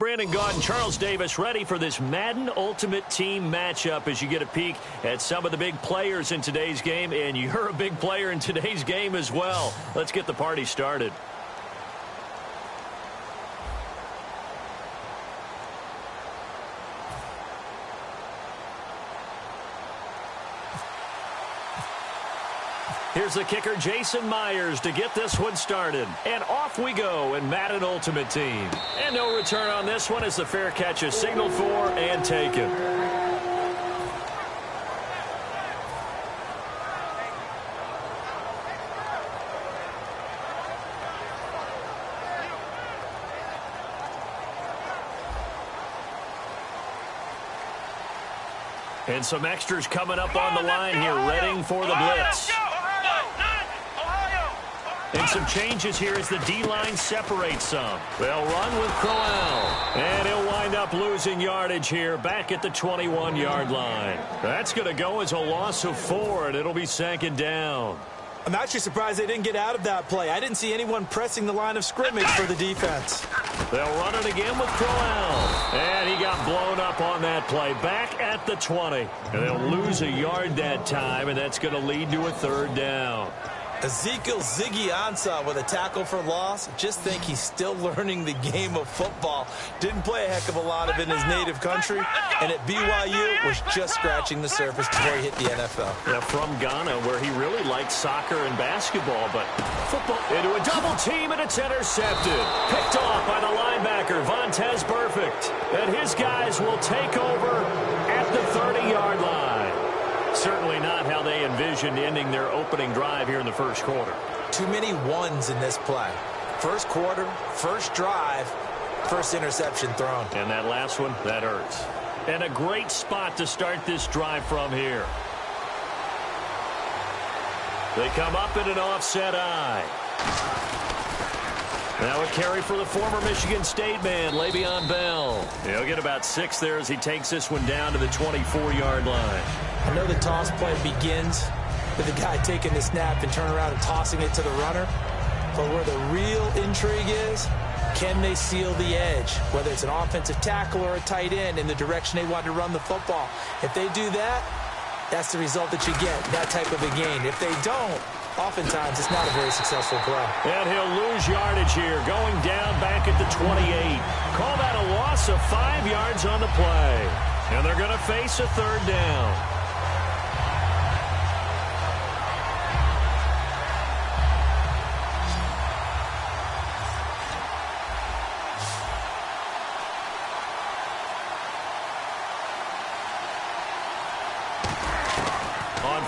Brandon Gaudin, Charles Davis ready for this Madden Ultimate Team matchup as you get a peek at some of the big players in today's game, and you're a big player in today's game as well. Let's get the party started. Here's the kicker, Jason Myers, to get this one started. And off we go in Madden Ultimate Team. And no return on this one as the fair catch is signaled for and taken. And some extras coming up on the line here, readying for the blitz. And some changes here as the D-line separates some. They'll run with Crowell. And he'll wind up losing yardage here back at the 21-yard line. That's going to go as a loss of 4, and it'll be second down. I'm actually surprised they didn't get out of that play. I didn't see anyone pressing the line of scrimmage for the defense. They'll run it again with Crowell. And he got blown up on that play. Back at the 20. And they'll lose a yard that time, and that's going to lead to a third down. Ezekiel Ziggy Ansah with a tackle for loss. Just think he's still learning the game of football. Didn't play a heck of a lot of it in his native country. And at BYU was just scratching the surface before he hit the NFL. Yeah, from Ghana, where he really liked soccer and basketball. But football into a double team, and it's intercepted. Picked off by the linebacker, Vontaze Burfict. And his guys will take over at the 30-yard line. Certainly not how they envisioned ending their opening drive here in the first quarter. Too many ones in this play. First quarter, first drive, first interception thrown. And that last one, that hurts. And a great spot to start this drive from here. They come up in an offset eye. Now a carry for the former Michigan State man, Le'Veon Bell. He'll get about 6 there as he takes this one down to the 24-yard line. I know the toss play begins with the guy taking the snap and turning around and tossing it to the runner. But where the real intrigue is, can they seal the edge? Whether it's an offensive tackle or a tight end in the direction they want to run the football. If they do that, that's the result that you get, that type of a gain. If they don't, oftentimes it's not a very successful play. And he'll lose yardage here, going down back at the 28. Call that a loss of 5 yards on the play. And they're going to face a third down.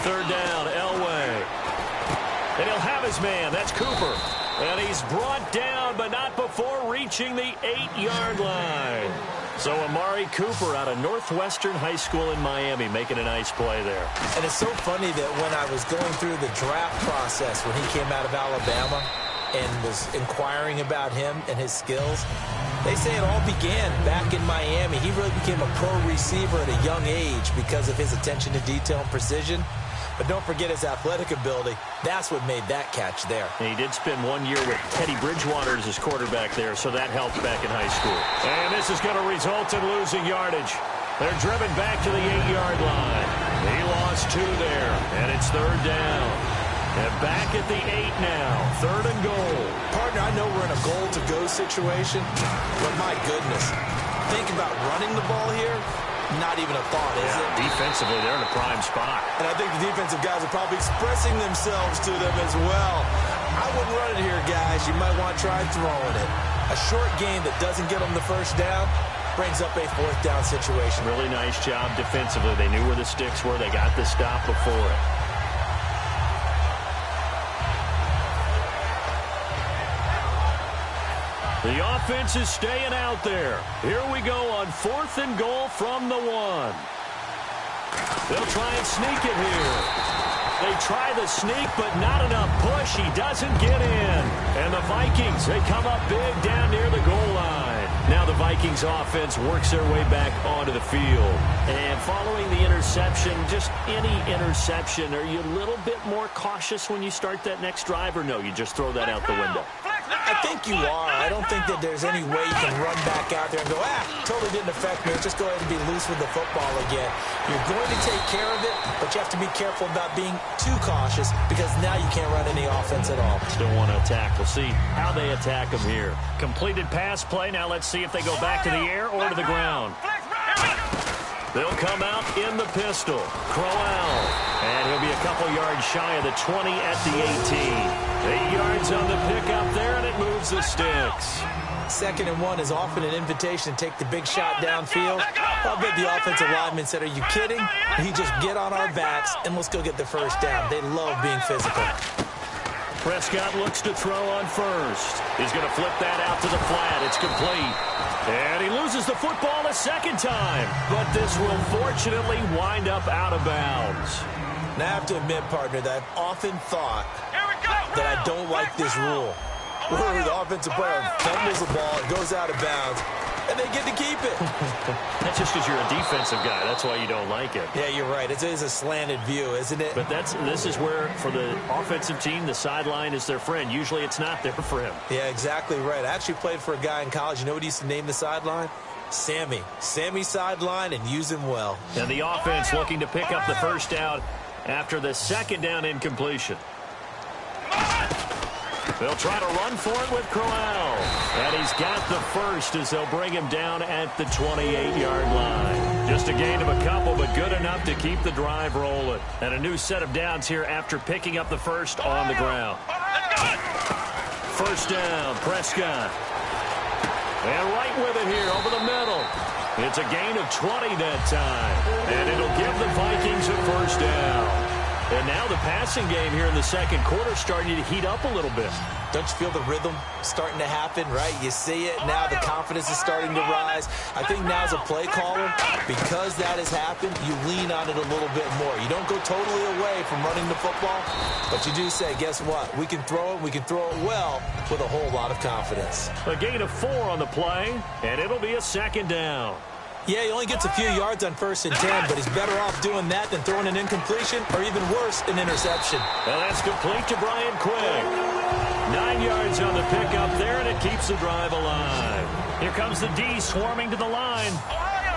Third down, Elway. And he'll have his man. That's Cooper. And he's brought down, but not before reaching the 8-yard line. So Amari Cooper out of Northwestern High School in Miami making a nice play there. And it's so funny that when I was going through the draft process when he came out of Alabama and was inquiring about him and his skills, they say it all began back in Miami. He really became a pro receiver at a young age because of his attention to detail and precision. But don't forget his athletic ability. That's what made that catch there. And he did spend 1 year with Teddy Bridgewater as his quarterback there, so that helped back in high school. And this is going to result in losing yardage. They're driven back to the 8-yard line. He lost 2 there, and it's third down. And back at the 8 now, third and goal. Partner, I know we're in a goal-to-go situation, but my goodness, think about running the ball here. Not even a thought, is it? Defensively, they're in a prime spot. And I think the defensive guys are probably expressing themselves to them as well. I wouldn't run it here, guys. You might want to try throwing it. A short game that doesn't get them the first down brings up a fourth down situation. Really nice job defensively. They knew where the sticks were. They got the stop before it. The offense is staying out there. Here we go on 4th and goal from the 1. They'll try and sneak it here. They try the sneak, but not enough push. He doesn't get in. And the Vikings, they come up big down near the goal line. Now the Vikings offense works their way back onto the field. And following the interception, just any interception, are you a little bit more cautious when you start that next drive, or no, you just throw that out the window? I think you are. I don't think that there's any way you can run back out there and go, totally didn't affect me. Just go ahead and be loose with the football again. You're going to take care of it, but you have to be careful about being too cautious because now you can't run any offense at all. Still want to attack. We'll see how they attack them here. Completed pass play. Now let's see if they go back to the air or to the ground. They'll come out in the pistol. Crowell. And he'll be a couple yards shy of the 20 at the 18. 8 yards on the pickup there, and it moves the sticks. 2nd and 1 is often an invitation to take the big shot downfield. I'll bet the offensive lineman said, are you kidding? He just get on our backs, and let's go get the first down. They love being physical. Prescott looks to throw on first. He's going to flip that out to the flat. It's complete. And he loses the football a second time. But this will fortunately wind up out of bounds. Now, I have to admit, partner, that I've often thought that I don't like this rule. Where the offensive player fumbles the ball, it goes out of bounds, and they get to keep it. That's just because you're a defensive guy. That's why you don't like it. Yeah, you're right. It is a slanted view, isn't it? But this is where, for the offensive team, the sideline is their friend. Usually it's not there for him. Yeah, exactly right. I actually played for a guy in college. You know what he used to name the sideline? Sammy. Sammy sideline, and use him well. And the offense looking to pick up the first down after the second down incompletion. They'll try to run for it with Crowell. And he's got the first as they'll bring him down at the 28-yard line. Just a gain of a couple, but good enough to keep the drive rolling. And a new set of downs here after picking up the first on the ground. First down, Prescott. And right with it here over the middle. It's a gain of 20 that time. And it'll give the Vikings a first down. And now the passing game here in the second quarter starting to heat up a little bit. Don't you feel the rhythm starting to happen, right? You see it. Now the confidence is starting to rise. I think now as a play caller, because that has happened, you lean on it a little bit more. You don't go totally away from running the football, but you do say, guess what? We can throw it. We can throw it well with a whole lot of confidence. A gain of 4 on the play, and it'll be a second down. Yeah, he only gets a few yards on 1st and 10, but he's better off doing that than throwing an incompletion or even worse, an interception. And that's complete to Brian Quick. 9 yards on the pickup there, and it keeps the drive alive. Here comes the D swarming to the line.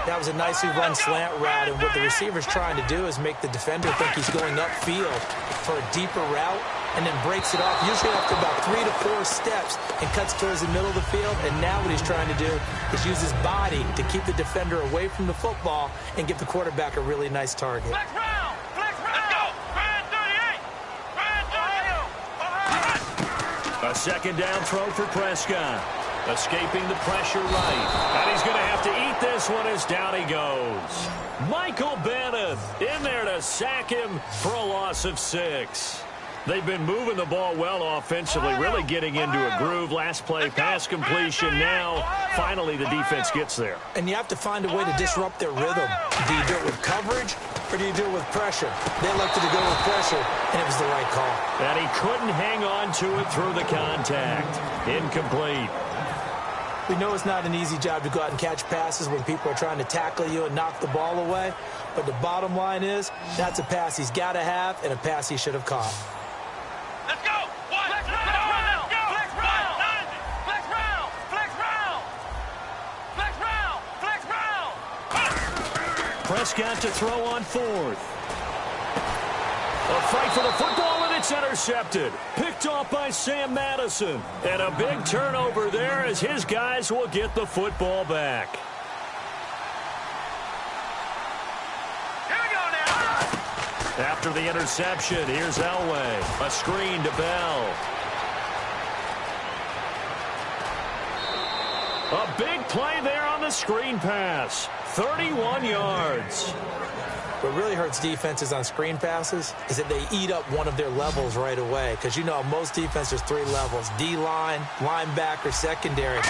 That was a nicely run slant route, and what the receiver's trying to do is make the defender think he's going upfield for a deeper route and then breaks it off, usually after about 3 to 4 steps, and cuts towards the middle of the field. And now what he's trying to do is use his body to keep the defender away from the football and give the quarterback a really nice target. Flex round! Flex round! Let's go! Brand 38! Brand 38! A second down throw for Prescott. Escaping the pressure right. And he's going to have to eat this one as down he goes. Michael Bennett in there to sack him for a loss of 6. They've been moving the ball well offensively, really getting into a groove. Last play, pass completion. Now, finally, the defense gets there. And you have to find a way to disrupt their rhythm. Do you do it with coverage, or do you do it with pressure? They elected to go with pressure, and it was the right call. And he couldn't hang on to it through the contact. Incomplete. We know it's not an easy job to go out and catch passes when people are trying to tackle you and knock the ball away. But the bottom line is, that's a pass he's got to have and a pass he should have caught. Let's go! Flex round! Flex round! Flex round! Flex round! Flex round! Flex round! Prescott to throw on 4th. A fight for the football, and it's intercepted. Picked off by Sam Madison. And a big turnover there as his guys will get the football back. Here we go now! After the interception, here's Elway. A screen to Bell. A big play there on the screen pass. 31 yards. What really hurts defenses on screen passes is that they eat up one of their levels right away. Because, you know, most defenses, 3 levels. D-line, linebacker, secondary.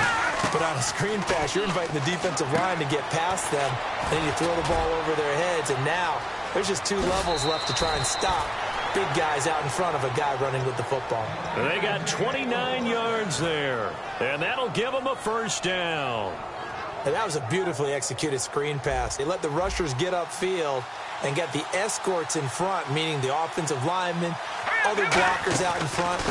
But on a screen pass, you're inviting the defensive line to get past them. And then you throw the ball over their heads. And now there's just 2 levels left to try and stop big guys out in front of a guy running with the football. They got 29 yards there. And that'll give them a first down. And that was a beautifully executed screen pass. They let the rushers get upfield and get the escorts in front, meaning the offensive linemen other blockers out in front,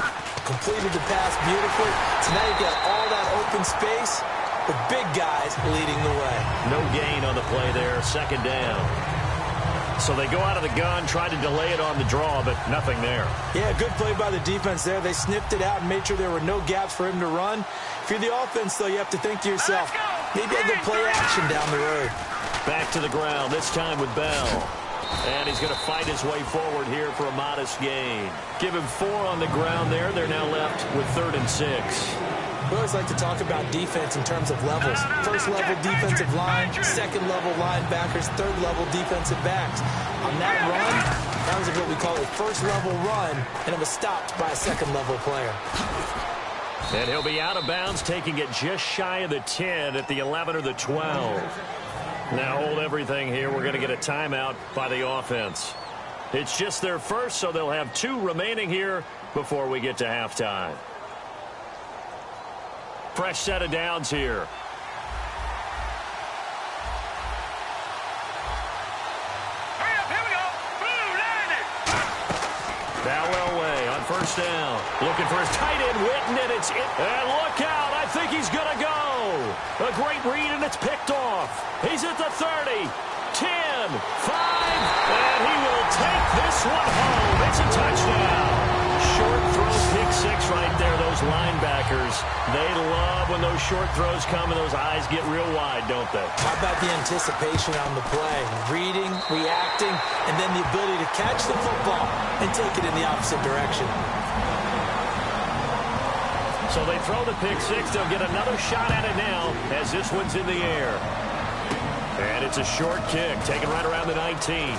completed the pass beautifully. So now you've got all that open space with big guys leading the way. No gain on the play there, second down. So they go out of the gun, try to delay it on the draw, but nothing there. Yeah, good play by the defense there. They sniffed it out and made sure there were no gaps for him to run. If you're the offense, though, you have to think to yourself, maybe I could play action down the road. Back to the ground, this time with Bell. And he's going to fight his way forward here for a modest gain. Give him 4 on the ground there. They're now left with 3rd and 6. We always like to talk about defense in terms of levels. First level defensive line, second level linebackers, third level defensive backs. On that run, that was what we call a first level run, and it was stopped by a second level player. And he'll be out of bounds, taking it just shy of the 10 at the 11 or the 12. Now hold everything here. We're going to get a timeout by the offense. It's just their first, so they'll have 2 remaining here before we get to halftime. Fresh set of downs here. Hurry up, here we go. Blue, landed. Now Elway on first down. Looking for his tight end, Witten, and it's it. And look out. I think he's going to go. A great read, and it's picked off. He's at the 30, 10, 5, and he will take this one home. It's a touchdown. Short throw, pick 6 right there. Those linebackers, they love when those short throws come and those eyes get real wide, don't they? How about the anticipation on the play? Reading, reacting, and then the ability to catch the football and take it in the opposite direction. So they throw the pick 6. They'll get another shot at it now as this one's in the air. And it's a short kick, taken right around the 19.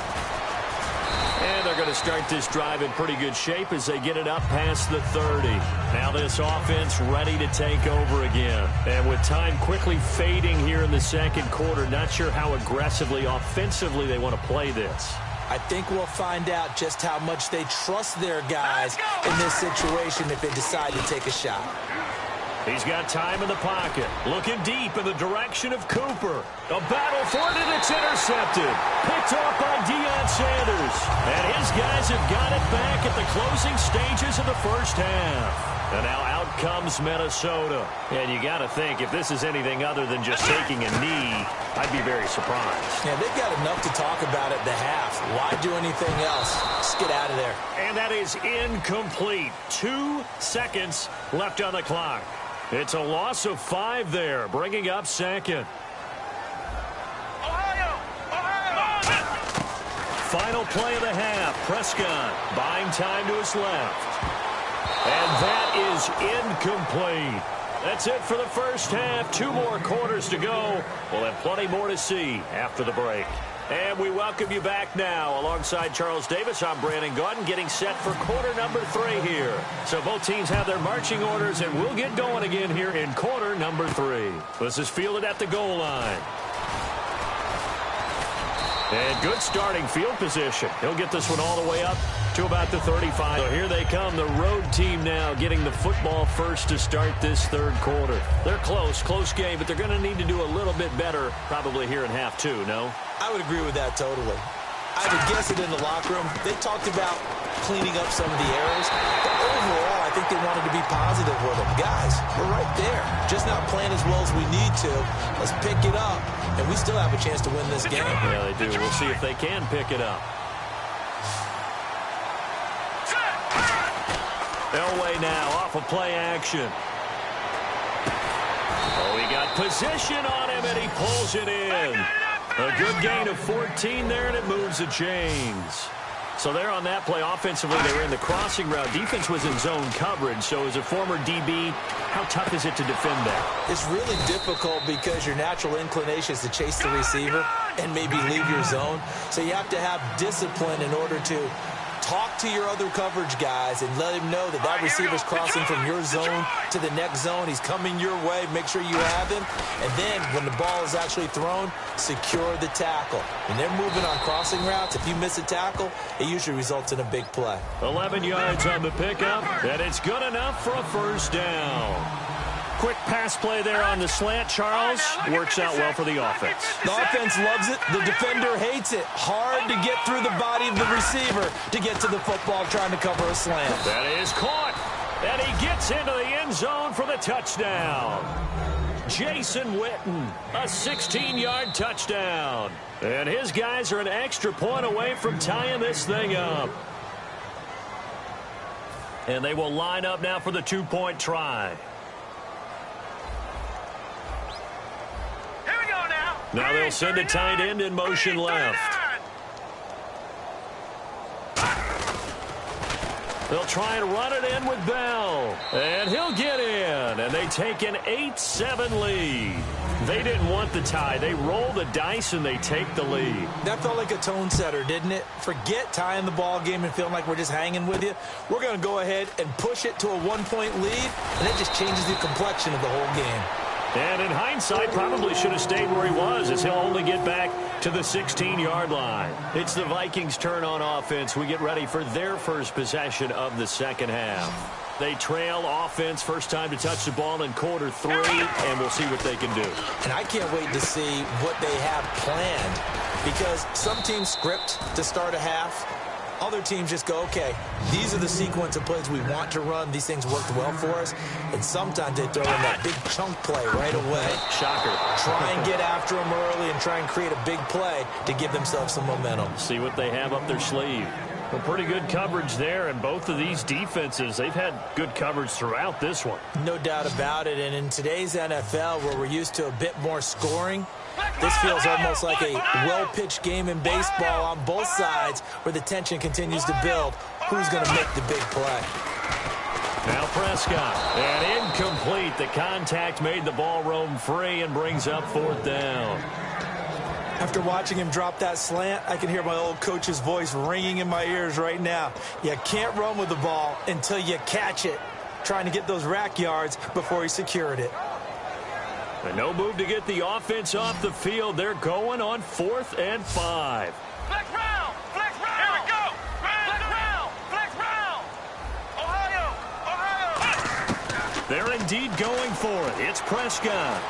And they're going to start this drive in pretty good shape as they get it up past the 30. Now this offense ready to take over again. And with time quickly fading here in the second quarter, not sure how aggressively, offensively they want to play this. I think we'll find out just how much they trust their guys in this situation if they decide to take a shot. He's got time in the pocket. Looking deep in the direction of Cooper. A battle for it, and it's intercepted. Picked off by Deion Sanders. And his guys have got it back at the closing stages of the first half. And now out comes Minnesota. And you got to think, if this is anything other than just taking a knee, I'd be very surprised. Yeah, they've got enough to talk about at the half. Why do anything else? Just get out of there. And that is incomplete. 2 seconds left on the clock. It's a loss of 5 there, bringing up second. Ohio! Final play of the half. Prescott buying time to his left. And that is incomplete. That's it for the first half. 2 more quarters to go. We'll have plenty more to see after the break. And we welcome you back now. Alongside Charles Davis, I'm Brandon Gaudin, getting set for quarter number 3 here. So both teams have their marching orders, and we'll get going again here in quarter number 3. This is fielded at the goal line. And good starting field position. He'll get this one all the way up to about the 35. So here they come, the road team now getting the football first to start this third quarter. They're close game, but they're going to need to do a little bit better probably here in half 2, no? I would agree with that totally. I would guess it in the locker room. They talked about cleaning up some of the errors, but overall, I think they wanted to be positive with them. Guys, we're right there. Just not playing as well as we need to. Let's pick it up, and we still have a chance to win this game. Yeah, they do. We'll see if they can pick it up. Elway now off of play action. Oh, he got position on him, and he pulls it in. A good gain of 14 there, and it moves the chains. So there on that play, offensively, they were in the crossing route. Defense was in zone coverage. So as a former DB, how tough is it to defend that? It's really difficult because your natural inclination is to chase the receiver and maybe leave your zone. So you have to have discipline in order to talk to your other coverage guys and let him know that that receiver's crossing from your zone to the next zone. He's coming your way. Make sure you have him. And then when the ball is actually thrown, secure the tackle. When they're moving on crossing routes, if you miss a tackle, it usually results in a big play. 11 yards on the pickup, and it's good enough for a first down. Quick pass play there on the slant, Charles. Works out well for the offense. The offense loves it. The defender hates it. Hard to get through the body of the receiver to get to the football trying to cover a slant. That is caught. And he gets into the end zone for the touchdown. Jason Witten, a 16-yard touchdown. And his guys are an extra point away from tying this thing up. And they will line up now for the two-point try. Here we go now. Now they'll send a tight end in motion left. They'll try and run it in with Bell. And he'll get in. And they take an 8-7 lead. They didn't want the tie. They roll the dice and they take the lead. That felt like a tone setter, didn't it? Forget tying the ball game and feeling like we're just hanging with you. We're going to go ahead and push it to a one-point lead, and it just changes the complexion of the whole game. And in hindsight, probably should have stayed where he was, as he'll only get back to the 16-yard line. It's the Vikings' turn on offense. We get ready for their first possession of the second half. They trail offense, first time to touch the ball in quarter 3, and we'll see what they can do. And I can't wait to see what they have planned, because some teams script to start a half. Other teams just go, okay, these are the sequence of plays we want to run. These things worked well for us. And sometimes they throw in that big chunk play right away. Shocker. Try and get after them early and try and create a big play to give themselves some momentum. See what they have up their sleeve. Well, pretty good coverage there, and both of these defenses, they've had good coverage throughout this one. No doubt about it. And in today's NFL, where we're used to a bit more scoring, this feels almost like a well-pitched game in baseball on both sides where the tension continues to build. Who's going to make the big play? Now Prescott, and incomplete. The contact made the ball roam free and brings up fourth down. After watching him drop that slant, I can hear my old coach's voice ringing in my ears right now. You can't run with the ball until you catch it. Trying to get those rack yards before he secured it. And no move to get the offense off the field. They're going on 4th and 5. Flex round. Flex round. Here we go. Flex round. Flex round. Ohio. They're indeed going for it. It's Prescott.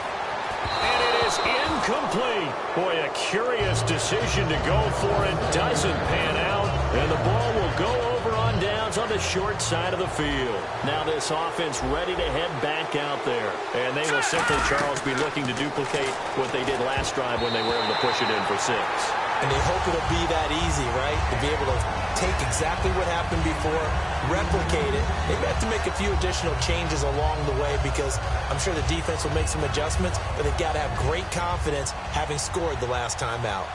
And it is incomplete. Boy, a curious decision to go for it. Doesn't pan out. And the ball will go over on downs on the short side of the field. Now this offense ready to head back out there. And they will simply, Charles, be looking to duplicate what they did last drive when they were able to push it in for 6. And they hope it'll be that easy, right? To be able to take exactly what happened before, replicate it. They may have to make a few additional changes along the way because I'm sure the defense will make some adjustments, but they've got to have great confidence having scored the last time out.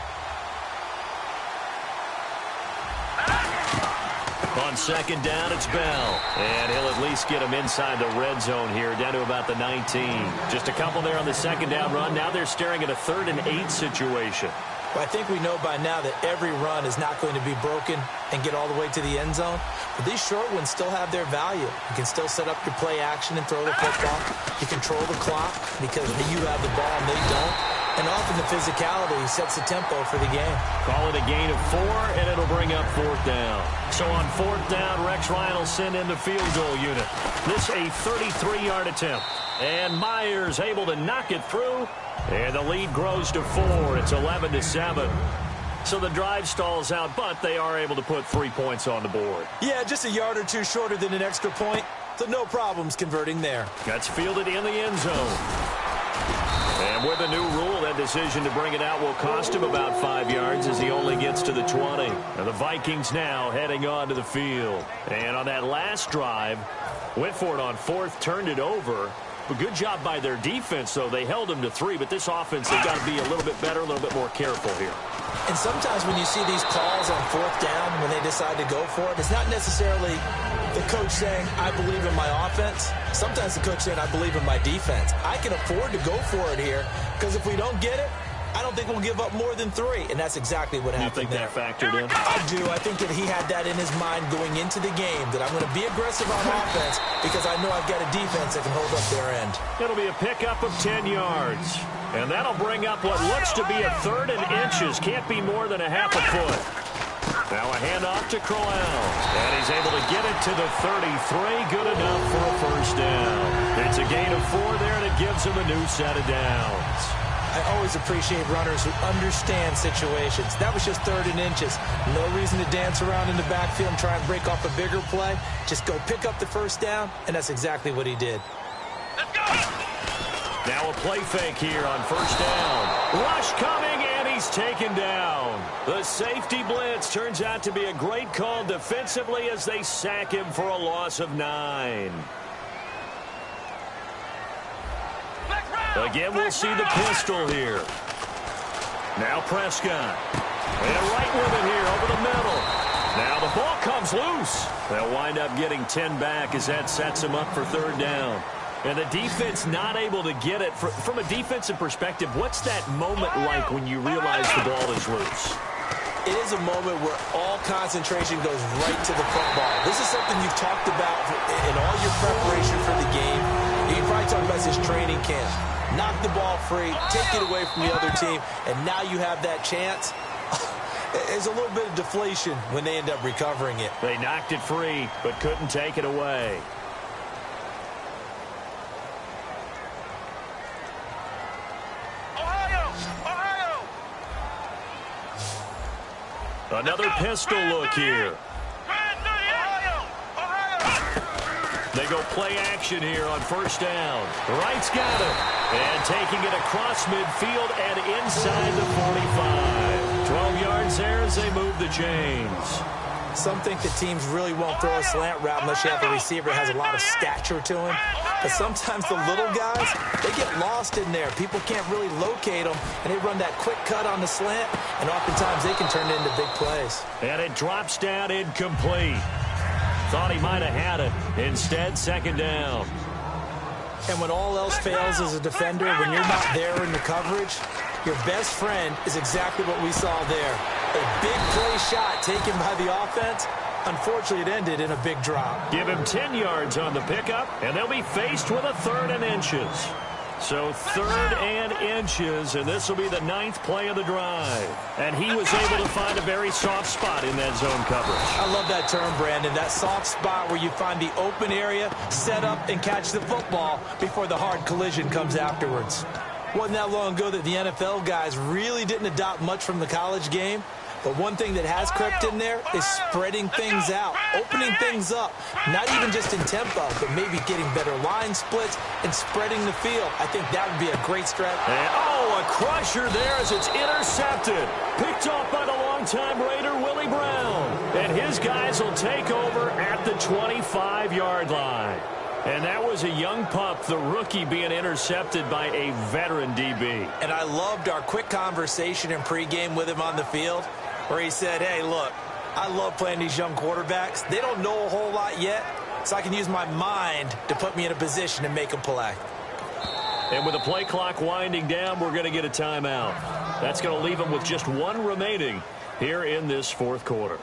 On second down, it's Bell. And he'll at least get him inside the red zone here, down to about the 19. Just a couple there on the second down run. Now they're staring at a 3rd and 8 situation. Well, I think we know by now that every run is not going to be broken and get all the way to the end zone. But these short ones still have their value. You can still set up your play action and throw the football. You control the clock because you have the ball and they don't. And often the physicality sets the tempo for the game. Call it a gain of 4, and it'll bring up 4th down. So on 4th down, Rex Ryan will send in the field goal unit. This a 33-yard attempt. And Myers able to knock it through. And the lead grows to 4. It's 11-7. So the drive stalls out, but they are able to put 3 points on the board. Yeah, just a yard or two shorter than an extra point. So no problems converting there. That's fielded in the end zone. And with a new rule, that decision to bring it out will cost him about 5 yards as he only gets to the 20. And the Vikings now heading onto the field. And on that last drive, went for it on 4th, turned it over. A good job by their defense, though. They held them to 3, but this offense, they've got to be a little bit better, a little bit more careful here. And sometimes when you see these calls on 4th down, when they decide to go for it, it's not necessarily the coach saying, I believe in my offense. Sometimes the coach saying, I believe in my defense. I can afford to go for it here because if we don't get it, I don't think we'll give up more than 3. And that's exactly what happened there. You think that factored in? I do. I think that he had that in his mind going into the game, that I'm going to be aggressive on offense because I know I've got a defense that can hold up their end. It'll be a pickup of 10 yards. And that'll bring up what looks to be a 3rd and inches. Can't be more than a half a foot. Now a handoff to Crowell. And he's able to get it to the 33. Good enough for a first down. It's a gain of 4 there, and it gives him a new set of downs. I always appreciate runners who understand situations. That was just 3rd and inches. No reason to dance around in the backfield and try and break off a bigger play. Just go pick up the first down, and that's exactly what he did. Let's go! Now a play fake here on first down. Rush coming, and he's taken down. The safety blitz turns out to be a great call defensively as they sack him for a loss of 9. Again, we'll see the pistol here. Now Prescott. And a right with it here over the middle. Now the ball comes loose. They'll wind up getting 10 back as that sets them up for 3rd down. And the defense not able to get it. From a defensive perspective, what's that moment like when you realize the ball is loose? It is a moment where all concentration goes right to the football. This is something you've talked about in all your preparation for the game. You probably talk about this training camp. Knock the ball free, take it away from the other team, and now you have that chance. There's a little bit of deflation when they end up recovering it. They knocked it free, but couldn't take it away. Ohio! Another pistol look here. They go play action here on first down. Wright's got it. And taking it across midfield and inside the 45. 12 yards there as they move the chains. Some think the teams really won't throw a slant route unless you have a receiver that has a lot of stature to him. But sometimes the little guys, they get lost in there. People can't really locate them, and they run that quick cut on the slant, and oftentimes they can turn it into big plays. And it drops down incomplete. Thought he might have had it. Instead, 2nd down. And when all else fails as a defender, when you're not there in the coverage, your best friend is exactly what we saw there. A big play shot taken by the offense. Unfortunately, it ended in a big drop. Give him 10 yards on the pickup, and they'll be faced with a 3rd and inches. So 3rd and inches, and this will be the 9th play of the drive. And he was able to find a very soft spot in that zone coverage. I love that term, Brandon. That soft spot where you find the open area, set up, and catch the football before the hard collision comes afterwards. Wasn't that long ago that the NFL guys really didn't adopt much from the college game. But one thing that has crept in there is spreading things out, opening things up, not even just in tempo, but maybe getting better line splits and spreading the field. I think that would be a great strategy. And, a crusher there as it's intercepted. Picked off by the longtime Raider, Willie Brown. And his guys will take over at the 25-yard line. And that was a young pup, the rookie, being intercepted by a veteran DB. And I loved our quick conversation in pregame with him on the field, where he said, hey, look, I love playing these young quarterbacks. They don't know a whole lot yet, so I can use my mind to put me in a position to make a play. And with the play clock winding down, we're going to get a timeout. That's going to leave them with just 1 remaining here in this 4th quarter.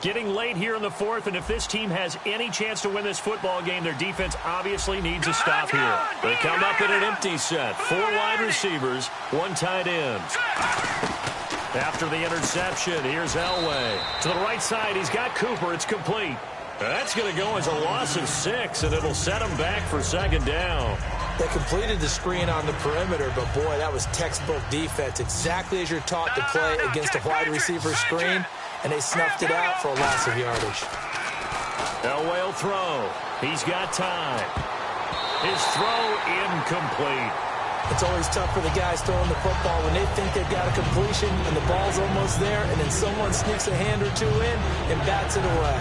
Getting late here in the 4th, and if this team has any chance to win this football game, their defense obviously needs a stop here. They come up in an empty set. 4 wide receivers, 1 tight end. After the interception, here's Elway. To the right side, he's got Cooper. It's complete. That's going to go as a loss of 6, and it'll set him back for 2nd down. They completed the screen on the perimeter, but, boy, that was textbook defense. Exactly as you're taught to play against a wide receiver screen, and they snuffed it out for a loss of yardage. Elway will throw. He's got time. His throw incomplete. It's always tough for the guys throwing the football when they think they've got a completion and the ball's almost there, and then someone sneaks a hand or 2 in and bats it away.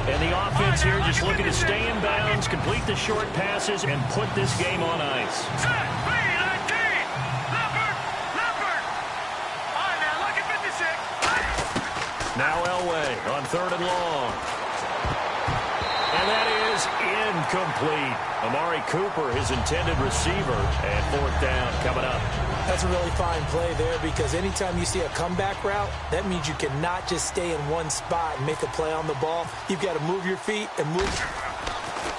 And the offense here just looking to stay in bounds, complete the short passes, and put this game on ice. Now Elway on 3rd and long. And that is incomplete. Amari Cooper, his intended receiver, and 4th down coming up. That's a really fine play there, because anytime you see a comeback route, that means you cannot just stay in one spot and make a play on the ball. You've got to move your feet and move.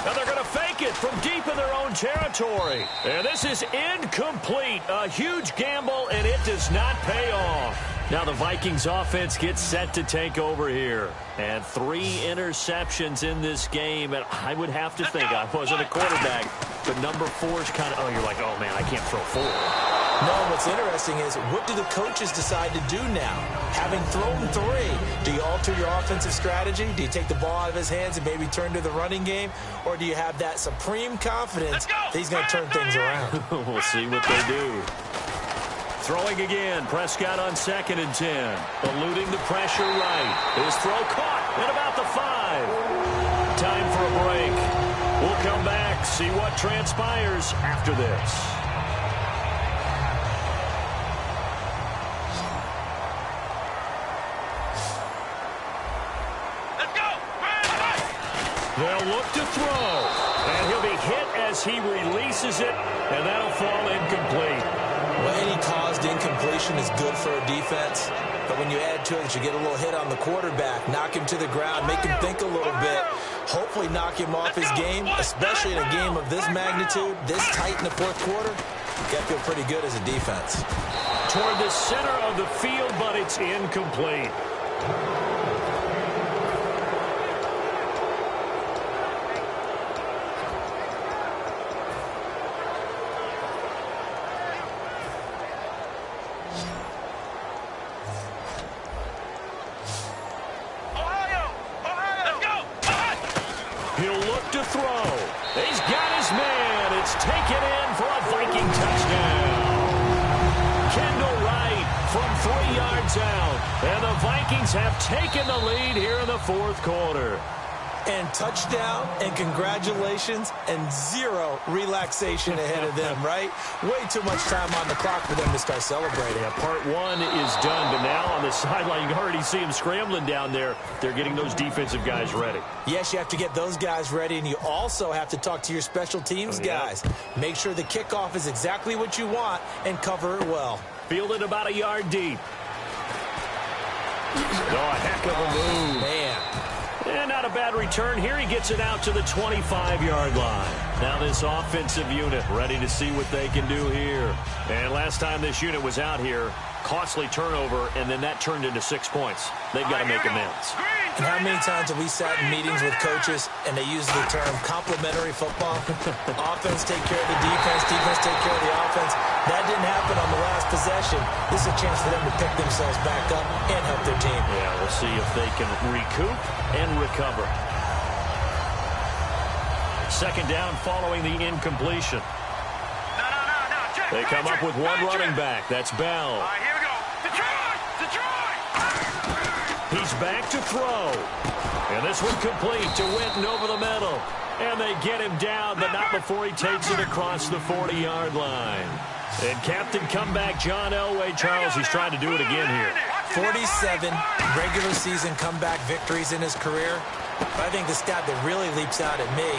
And they're going to fake it from deep in their own territory. And this is incomplete. A huge gamble, and it does not pay off. Now the Vikings offense gets set to take over here. And 3 interceptions in this game. And I would have to think, I wasn't a quarterback, but number 4 is kind of, you're like, oh, man, I can't throw 4. No, what's interesting is, what do the coaches decide to do now? Having thrown 3, do you alter your offensive strategy? Do you take the ball out of his hands and maybe turn to the running game? Or do you have that supreme confidence that he's going to turn things around? We'll see what they do. Throwing again, Prescott on 2nd and 10. Eluding the pressure right. His throw caught at about the 5. Time for a break. We'll come back, see what transpires after this. They'll look to throw, and he'll be hit as he releases it, and that'll fall incomplete. Well, any caused incompletion is good for a defense, but when you add to it that you get a little hit on the quarterback, knock him to the ground, make him think a little bit, hopefully knock him off his game, especially in a game of this magnitude, this tight in the 4th quarter, you got to feel pretty good as a defense. Toward the center of the field, but it's incomplete. He's got his man. It's taken in for a Viking touchdown. Kendall Wright from 3 yards out. And the Vikings have taken the lead here in the 4th quarter. And touchdown, and congratulations, and 0 relaxation ahead of them, right? Way too much time on the clock for them to start celebrating. Yeah, part 1 is done, but now on the sideline, you can already see them scrambling down there. They're getting those defensive guys ready. Yes, you have to get those guys ready, and you also have to talk to your special teams guys. Make sure the kickoff is exactly what you want and cover it well. Fielded about a yard deep. Oh, a heck of a move. Man. And not a bad return here. He gets it out to the 25-yard line. Now this offensive unit ready to see what they can do here. And last time this unit was out here, costly turnover, and then that turned into 6 points. They've got to make amends. And how many times have we sat in meetings with coaches and they use the term complementary football? Offense take care of the defense, defense take care of the offense. That didn't happen on the last possession. This is a chance for them to pick themselves back up and help their team. Yeah, we'll see if they can recoup and recover. 2nd down following the incompletion. They come up with one running back. That's Bell. All right, here we go. Detroit! He's back to throw. And this one complete to Winton over the middle. And they get him down, but not before he takes it across the 40-yard line. And Captain comeback John Elway, Charles, he's trying to do it again here. 47 regular season comeback victories in his career. But I think the stat that really leaps out at me,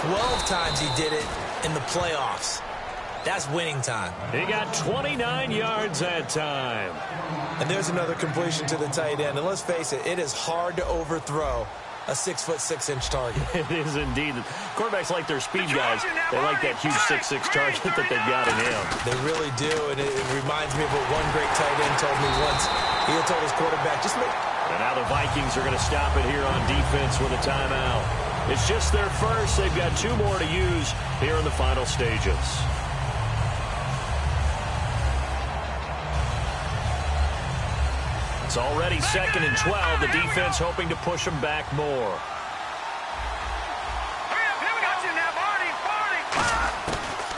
12 times he did it in the playoffs. That's winning time. He got 29 yards that time. And there's another completion to the tight end. And let's face it, it is hard to overthrow a 6'6" target. It is indeed. Quarterbacks like their speed guys. They like that huge 6'6" target that they've got in him. They really do, and it reminds me of what one great tight end told me once. He had told his quarterback, just make... And now the Vikings are going to stop it here on defense with a timeout. It's just their first. They've got 2 more to use here in the final stages. It's already 2nd and 12. The defense hoping to push them back more.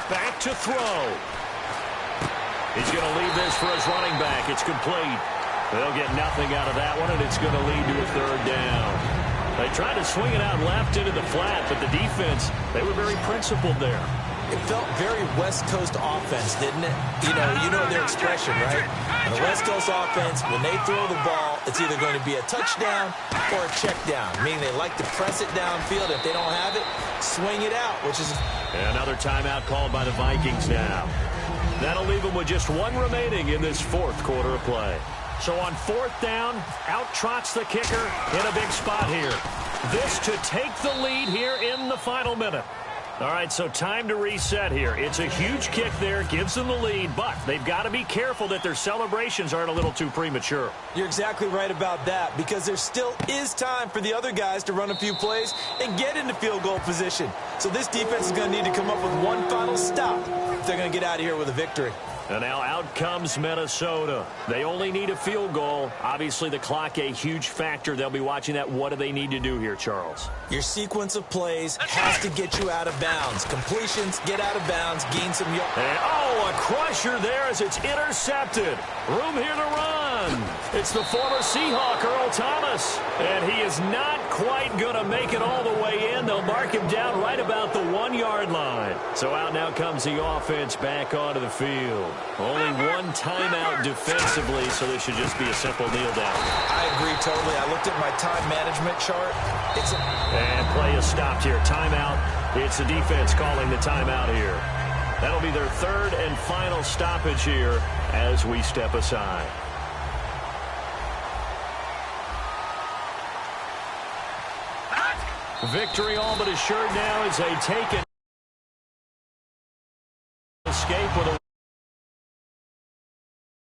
Back to throw. He's going to leave this for his running back. It's complete. They'll get nothing out of that one, and it's going to lead to a 3rd down. They tried to swing it out left into the flat, but the defense, they were very principled there. It felt very West Coast offense, didn't it? You know their expression, right? And the West Coast offense, when they throw the ball, it's either going to be a touchdown or a check down, meaning they like to press it downfield. If they don't have it, swing it out, which is... And another timeout called by the Vikings now. That'll leave them with just 1 remaining in this 4th quarter of play. So on 4th down, out trots the kicker in a big spot here. This to take the lead here in the final minute. All right, so time to reset here. It's a huge kick there, gives them the lead, but they've got to be careful that their celebrations aren't a little too premature. You're exactly right about that, because there still is time for the other guys to run a few plays and get into field goal position. So this defense is going to need to come up with one final stop if they're going to get out of here with a victory. And now out comes Minnesota. They only need a field goal. Obviously, the clock a huge factor. They'll be watching that. What do they need to do here, Charles? Your sequence of plays has to get you out of bounds. Completions, get out of bounds, gain some yards. And, oh, a crusher there as it's intercepted. Room here to run. It's the former Seahawk, Earl Thomas. And he is not quite going to make it all the way in. They'll mark him down right about the 1-yard line. So out now comes the offense back onto the field. Only one timeout defensively, so this should just be a simple kneel down. I agree totally. I looked at my time management chart. And play is stopped here. Timeout. It's the defense calling the timeout here. That'll be their 3rd and final stoppage here as we step aside. Victory all but assured now as they take it.